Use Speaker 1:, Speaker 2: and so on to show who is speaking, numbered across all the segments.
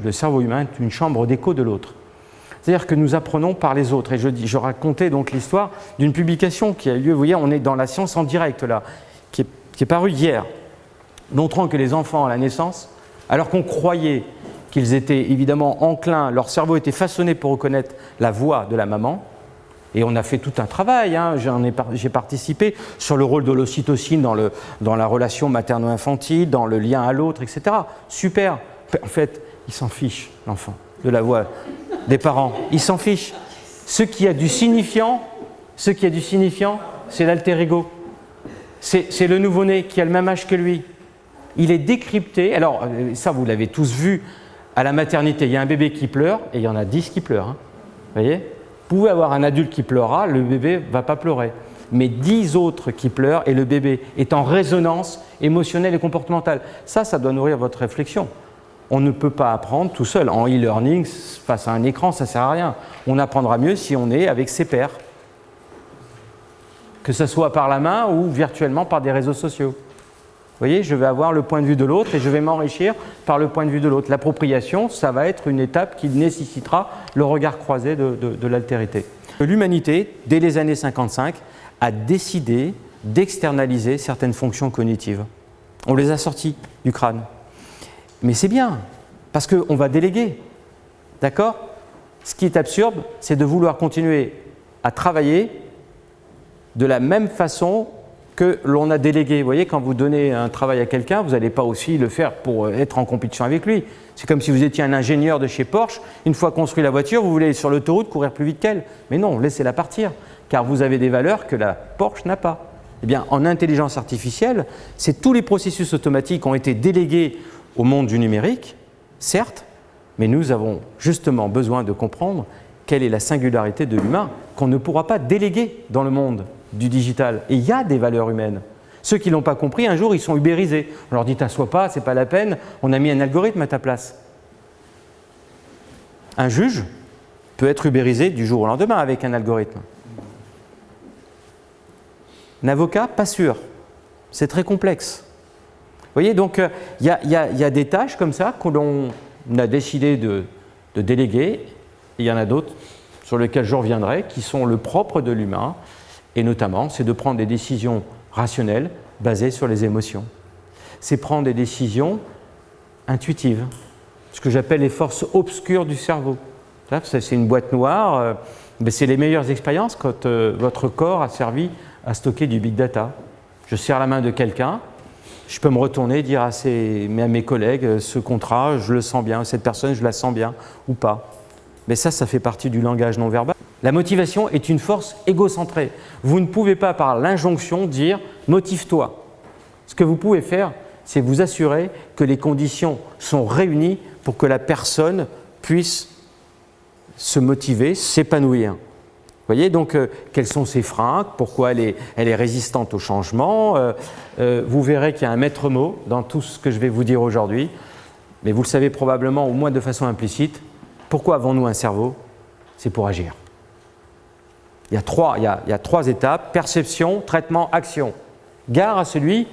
Speaker 1: le cerveau humain est une chambre d'écho de l'autre. C'est-à-dire que nous apprenons par les autres. Et je racontais donc l'histoire d'une publication qui a eu lieu, vous voyez, on est dans la science en direct là, qui est parue hier, montrant que les enfants à la naissance, alors qu'on croyait qu'ils étaient évidemment enclins, leur cerveau était façonné pour reconnaître la voix de la maman, et on a fait tout un travail, hein, j'ai participé sur le rôle de l'ocytocine dans la relation materno-infantile, dans le lien à l'autre, etc. Super. En fait, il s'en fiche, l'enfant, de la voix des parents. Il s'en fiche. Ce qui a du signifiant, c'est l'alter ego. C'est le nouveau-né qui a le même âge que lui. Il est décrypté. Alors, ça, vous l'avez tous vu à la maternité. Il y a un bébé qui pleure et il y en a 10 qui pleurent. Hein. Vous voyez ? Vous pouvez avoir un adulte qui pleurera, le bébé ne va pas pleurer. Mais 10 autres qui pleurent et le bébé est en résonance émotionnelle et comportementale. Ça doit nourrir votre réflexion. On ne peut pas apprendre tout seul. En e-learning, face à un écran, ça ne sert à rien. On apprendra mieux si on est avec ses pairs. Que ce soit par la main ou virtuellement par des réseaux sociaux. Vous voyez, je vais avoir le point de vue de l'autre et je vais m'enrichir par le point de vue de l'autre. L'appropriation, ça va être une étape qui nécessitera le regard croisé de l'altérité. L'humanité, dès les années 55, a décidé d'externaliser certaines fonctions cognitives. On les a sorties du crâne. Mais c'est bien, parce qu'on va déléguer. D'accord ? Ce qui est absurde, c'est de vouloir continuer à travailler de la même façon que l'on a délégué. Vous voyez, quand vous donnez un travail à quelqu'un, vous n'allez pas aussi le faire pour être en compétition avec lui. C'est comme si vous étiez un ingénieur de chez Porsche, une fois construit la voiture, vous voulez aller sur l'autoroute courir plus vite qu'elle. Mais non, laissez-la partir, car vous avez des valeurs que la Porsche n'a pas. Eh bien, en intelligence artificielle, c'est tous les processus automatiques ont été délégués au monde du numérique, certes, mais nous avons justement besoin de comprendre quelle est la singularité de l'humain qu'on ne pourra pas déléguer dans le monde du digital. Et il y a des valeurs humaines. Ceux qui ne l'ont pas compris, un jour, ils sont ubérisés. On leur dit « t'assois pas, c'est pas la peine, on a mis un algorithme à ta place ». Un juge peut être ubérisé du jour au lendemain avec un algorithme. Un avocat, pas sûr. C'est très complexe. Vous voyez, donc il y a des tâches comme ça que l'on a décidé de déléguer. Il y en a d'autres sur lesquelles je reviendrai, qui sont le propre de l'humain. Et notamment, c'est de prendre des décisions rationnelles basées sur les émotions. C'est prendre des décisions intuitives, ce que j'appelle les forces obscures du cerveau. C'est une boîte noire, mais c'est les meilleures expériences quand votre corps a servi à stocker du big data. Je serre la main de quelqu'un, je peux me retourner et dire à mes collègues, ce contrat, je le sens bien, cette personne, je la sens bien ou pas. Mais ça fait partie du langage non verbal. La motivation est une force égocentrée. Vous ne pouvez pas, par l'injonction, dire « motive-toi ». Ce que vous pouvez faire, c'est vous assurer que les conditions sont réunies pour que la personne puisse se motiver, s'épanouir. Vous voyez donc quels sont ses freins, pourquoi elle est résistante au changement. Vous verrez qu'il y a un maître mot dans tout ce que je vais vous dire aujourd'hui, mais vous le savez probablement, au moins de façon implicite. Pourquoi avons-nous un cerveau ? C'est pour agir. Il y a trois étapes, perception, traitement, action. Gare à celui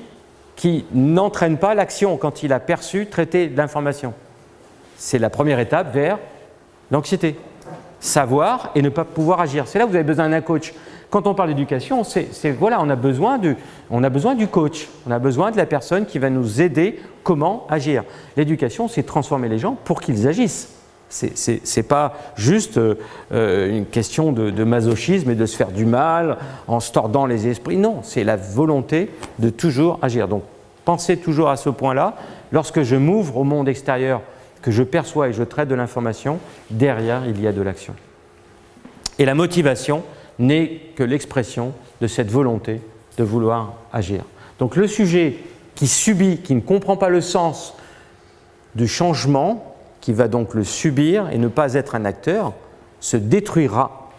Speaker 1: qui n'entraîne pas l'action quand il a perçu, traité l'information. C'est la première étape vers l'anxiété. Savoir et ne pas pouvoir agir. C'est là que vous avez besoin d'un coach. Quand on parle d'éducation, voilà, on a besoin du coach. On a besoin de la personne qui va nous aider comment agir. L'éducation, c'est transformer les gens pour qu'ils agissent. C'est pas juste une question de masochisme et de se faire du mal en se tordant les esprits. Non, c'est la volonté de toujours agir. Donc, pensez toujours à ce point-là. Lorsque je m'ouvre au monde extérieur, que je perçois et je traite de l'information, derrière, il y a de l'action. Et la motivation n'est que l'expression de cette volonté de vouloir agir. Donc, le sujet qui subit, qui ne comprend pas le sens du changement, qui va donc le subir et ne pas être un acteur, se détruira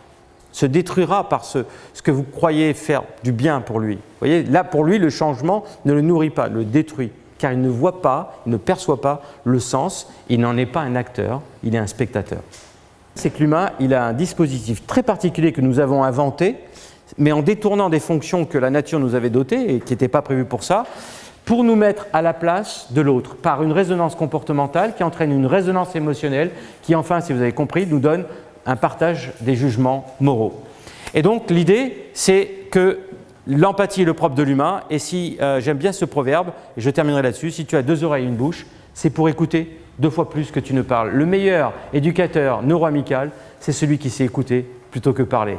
Speaker 1: par ce que vous croyez faire du bien pour lui. Vous voyez, là, pour lui, le changement ne le nourrit pas, le détruit, car il ne voit pas, il ne perçoit pas le sens, il n'en est pas un acteur, il est un spectateur. C'est que l'humain, il a un dispositif très particulier que nous avons inventé, mais en détournant des fonctions que la nature nous avait dotées et qui n'étaient pas prévues pour ça pour nous mettre à la place de l'autre, par une résonance comportementale qui entraîne une résonance émotionnelle qui, enfin, si vous avez compris, nous donne un partage des jugements moraux. Et donc, l'idée, c'est que l'empathie est le propre de l'humain, et si j'aime bien ce proverbe, et je terminerai là-dessus, si tu as 2 oreilles et une bouche, c'est pour écouter 2 fois plus que tu ne parles. Le meilleur éducateur neuroamical, c'est celui qui sait écouter plutôt que parler.